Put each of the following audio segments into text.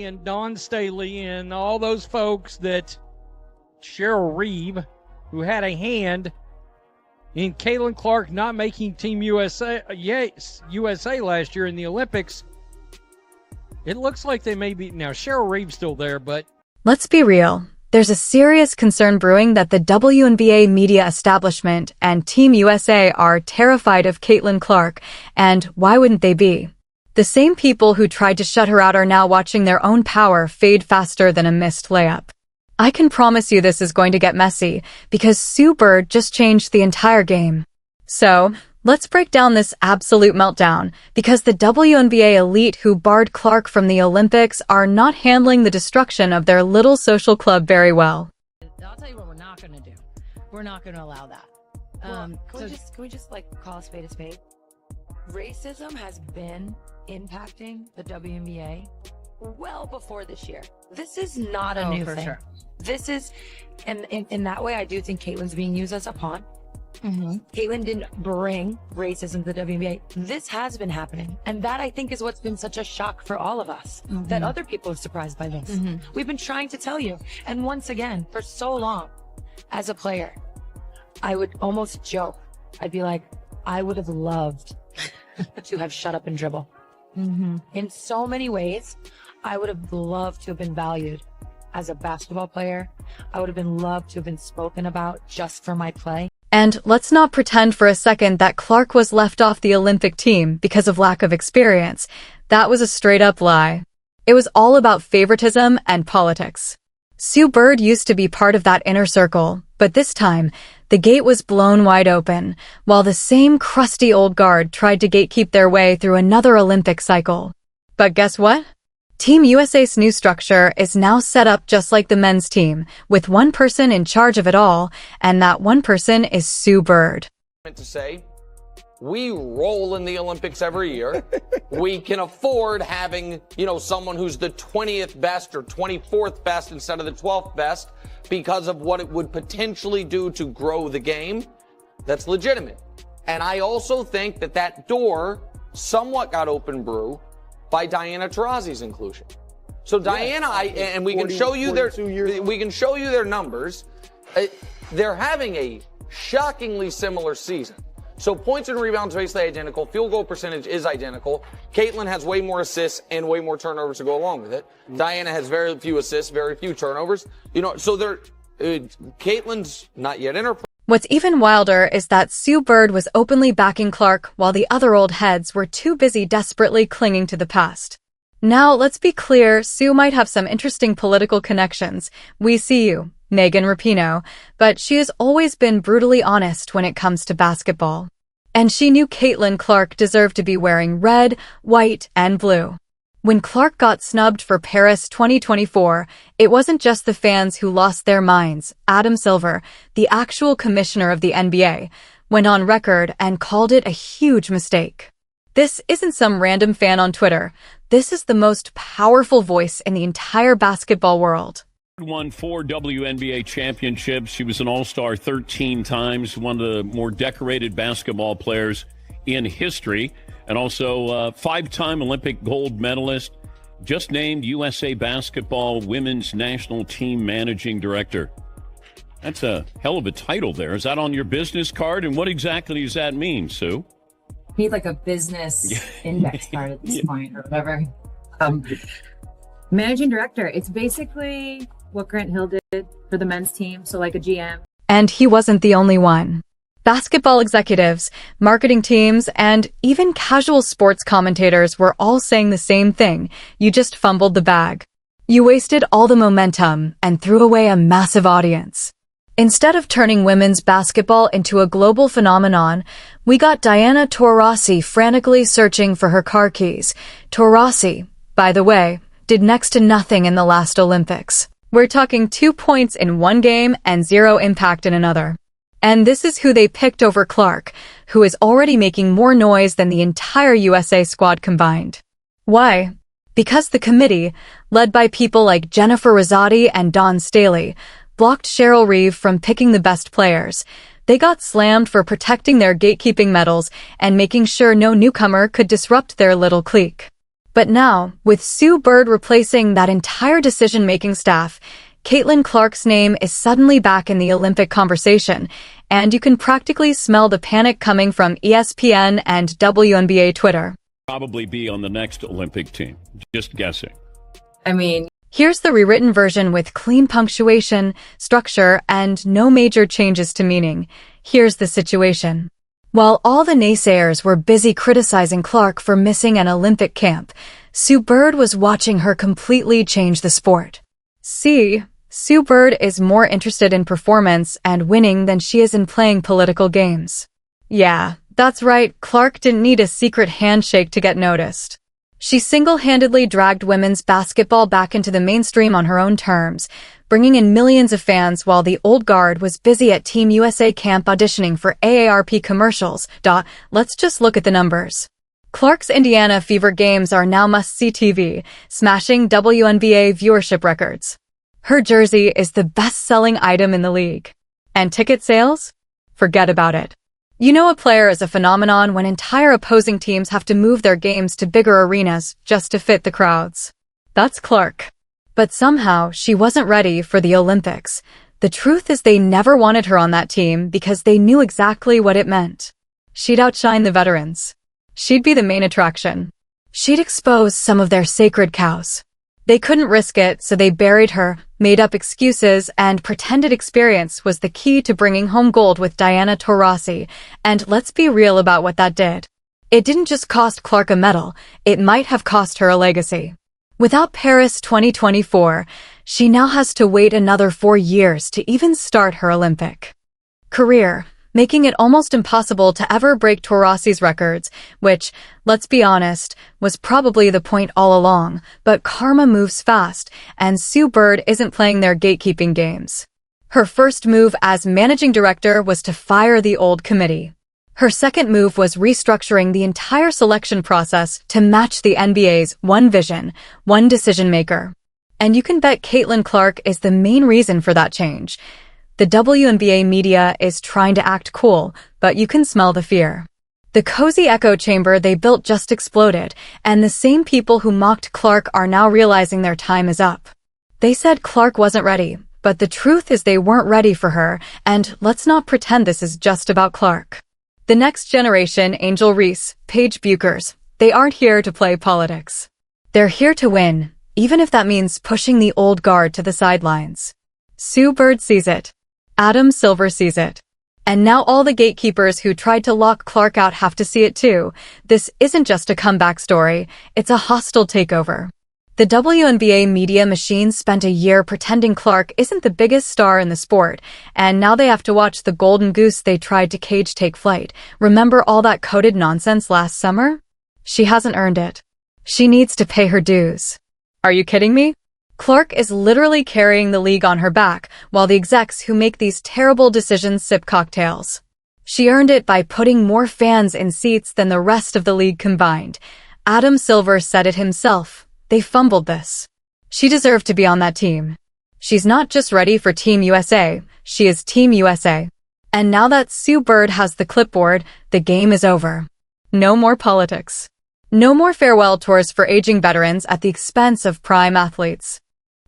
and Don Staley and all those folks that Cheryl Reeve, who had a hand in Caitlyn Clark not making Team USA last year in the Olympics. It looks like they may be now. Cheryl Reeve's still there, but let's be real. There's a serious concern brewing that the WNBA media establishment and Team USA are terrified of Caitlyn Clark, and why wouldn't they be? The same people who tried to shut her out are now watching their own power fade faster than a missed layup. I can promise you this is going to get messy, because Sue Bird just changed the entire game. So, let's break down this absolute meltdown, because the WNBA elite who barred Clark from the Olympics are not handling the destruction of their little social club very well. I'll tell you what we're not going to do. We're not going to allow that. Can we just like call a spade a spade? Racism has been impacting the WNBA well before this year. This is not a new thing. Sure. This is, and in that way, I do think Caitlyn's being used as a pawn. Mm-hmm. Caitlyn didn't bring racism to the WNBA. This has been happening. And that, I think, is what's been such a shock for all of us, that other people are surprised by this. We've been trying to tell you. And once again, for so long, as a player, I would almost joke. I'd be like, I would have loved to have shut up and dribble. In so many ways, I would have loved to have been valued as a basketball player. I would have been loved to have been spoken about just for my play. And let's not pretend for a second that Clark was left off the Olympic team because of lack of experience. That was a straight-up lie. It was all about favoritism and politics. Sue Bird used to be part of that inner circle, but this time, the gate was blown wide open, while the same crusty old guard tried to gatekeep their way through another Olympic cycle. But guess what? Team USA's new structure is now set up just like the men's team, with one person in charge of it all, and that one person is Sue Bird. To say, we roll in the Olympics every year. We can afford having, someone who's the 20th best or 24th best instead of the 12th best because of what it would potentially do to grow the game. That's legitimate. And I also think that door somewhat got open brew by Diana Taurasi's inclusion. So Diana, and we can show you their numbers. They're having a shockingly similar season. So points and rebounds basically identical. Field goal percentage is identical. Caitlyn has way more assists and way more turnovers to go along with it. Diana has very few assists, very few turnovers. So Caitlyn's not yet in her. What's even wilder is that Sue Bird was openly backing Clark while the other old heads were too busy desperately clinging to the past. Now, let's be clear, Sue might have some interesting political connections. We see you, Megan Rapinoe, but she has always been brutally honest when it comes to basketball. And she knew Caitlyn Clark deserved to be wearing red, white, and blue. When Clark got snubbed for Paris 2024, it wasn't just the fans who lost their minds. Adam Silver, the actual commissioner of the NBA, went on record and called it a huge mistake. This isn't some random fan on Twitter. This is the most powerful voice in the entire basketball world. Won 4 WNBA championships. She was an All-Star 13 times, one of the more decorated basketball players in history. And also 5-time Olympic gold medalist, just named USA Basketball Women's National Team Managing Director. That's a hell of a title there. Is that on your business card? And what exactly does that mean, Sue? Need like a business index card at this point or whatever. Managing Director, it's basically what Grant Hill did for the men's team, so like a GM. And he wasn't the only one. Basketball executives, marketing teams, and even casual sports commentators were all saying the same thing. You just fumbled the bag. You wasted all the momentum and threw away a massive audience. Instead of turning women's basketball into a global phenomenon, we got Diana Taurasi frantically searching for her car keys. Taurasi, by the way, did next to nothing in the last Olympics. We're talking 2 points in one game and 0 impact in another. And this is who they picked over Clark, who is already making more noise than the entire USA squad combined. Why? Because the committee, led by people like Jennifer Rosati and Don Staley, blocked Cheryl Reeve from picking the best players. They got slammed for protecting their gatekeeping medals and making sure no newcomer could disrupt their little clique. But now, with Sue Bird replacing that entire decision-making staff, Caitlyn Clark's name is suddenly back in the Olympic conversation, and you can practically smell the panic coming from ESPN and WNBA Twitter. Probably be on the next Olympic team. Just guessing. I mean, Here's the rewritten version with clean punctuation, structure, and no major changes to meaning. Here's the situation. While all the naysayers were busy criticizing Clark for missing an Olympic camp, Sue Bird was watching her completely change the sport. See, Sue Bird is more interested in performance and winning than she is in playing political games. Yeah, that's right, Clark didn't need a secret handshake to get noticed. She single-handedly dragged women's basketball back into the mainstream on her own terms, bringing in millions of fans while the old guard was busy at Team USA camp auditioning for AARP commercials. Let's just look at the numbers. Clark's Indiana Fever games are now must-see TV, smashing WNBA viewership records. Her jersey is the best-selling item in the league. And ticket sales? Forget about it. You know a player is a phenomenon when entire opposing teams have to move their games to bigger arenas just to fit the crowds. That's Clark. But somehow, she wasn't ready for the Olympics. The truth is they never wanted her on that team because they knew exactly what it meant. She'd outshine the veterans. She'd be the main attraction. She'd expose some of their sacred cows. They couldn't risk it, so they buried her, made up excuses, and pretended experience was the key to bringing home gold with Diana Taurasi. And let's be real about what that did. It didn't just cost Clark a medal, it might have cost her a legacy. Without Paris 2024, she now has to wait another 4 years to even start her Olympic career, making it almost impossible to ever break Taurasi's records, which, let's be honest, was probably the point all along. But karma moves fast, and Sue Bird isn't playing their gatekeeping games. Her first move as managing director was to fire the old committee. Her second move was restructuring the entire selection process to match the NBA's one vision, one decision maker. And you can bet Caitlyn Clark is the main reason for that change. The WNBA media is trying to act cool, but you can smell the fear. The cozy echo chamber they built just exploded, and the same people who mocked Clark are now realizing their time is up. They said Clark wasn't ready, but the truth is they weren't ready for her, and let's not pretend this is just about Clark. The next generation, Angel Reese, Paige Bueckers, they aren't here to play politics. They're here to win, even if that means pushing the old guard to the sidelines. Sue Bird sees it. Adam Silver sees it. And now all the gatekeepers who tried to lock Clark out have to see it too. This isn't just a comeback story, it's a hostile takeover. The WNBA media machine spent a year pretending Clark isn't the biggest star in the sport, and now they have to watch the golden goose they tried to cage take flight. Remember all that coded nonsense last summer? She hasn't earned it. She needs to pay her dues. Are you kidding me? Clark is literally carrying the league on her back, while the execs who make these terrible decisions sip cocktails. She earned it by putting more fans in seats than the rest of the league combined. Adam Silver said it himself. They fumbled this. She deserved to be on that team. She's not just ready for Team USA, she is Team USA. And now that Sue Bird has the clipboard, the game is over. No more politics. No more farewell tours for aging veterans at the expense of prime athletes.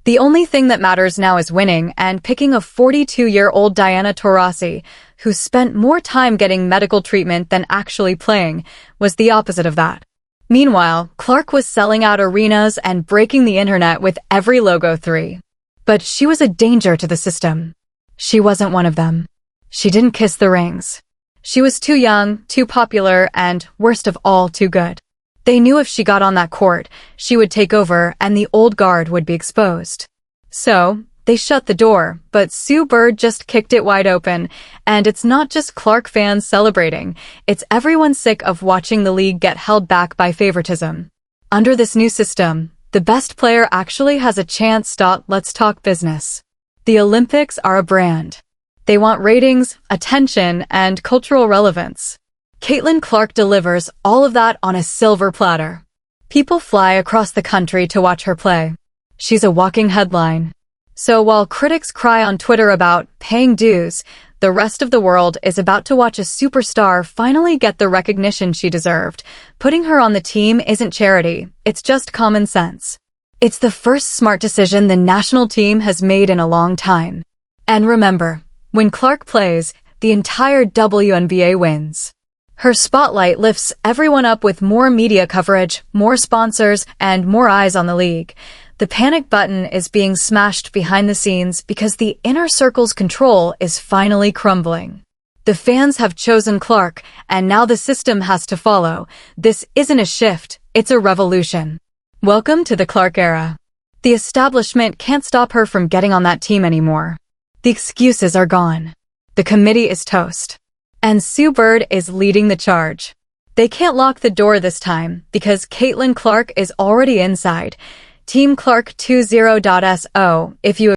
The only thing that matters now is winning, and picking a 42-year-old Diana Taurasi, who spent more time getting medical treatment than actually playing, was the opposite of that. Meanwhile, Clark was selling out arenas and breaking the internet with every logo 3. But she was a danger to the system. She wasn't one of them. She didn't kiss the rings. She was too young, too popular, and, worst of all, too good. They knew if she got on that court, she would take over and the old guard would be exposed. So, they shut the door, but Sue Bird just kicked it wide open, and it's not just Clark fans celebrating, it's everyone sick of watching the league get held back by favoritism. Under this new system, the best player actually has a chance. Let's talk business. The Olympics are a brand. They want ratings, attention, and cultural relevance. Caitlyn Clark delivers all of that on a silver platter. People fly across the country to watch her play. She's a walking headline. So while critics cry on Twitter about paying dues, the rest of the world is about to watch a superstar finally get the recognition she deserved. Putting her on the team isn't charity, it's just common sense. It's the first smart decision the national team has made in a long time. And remember, when Clark plays, the entire WNBA wins. Her spotlight lifts everyone up with more media coverage, more sponsors, and more eyes on the league. The panic button is being smashed behind the scenes because the inner circle's control is finally crumbling. The fans have chosen Clark, and now the system has to follow. This isn't a shift, it's a revolution. Welcome to the Clark era. The establishment can't stop her from getting on that team anymore. The excuses are gone. The committee is toast. And Sue Bird is leading the charge. They can't lock the door this time because Caitlyn Clark is already inside. Team Clark 20.so if you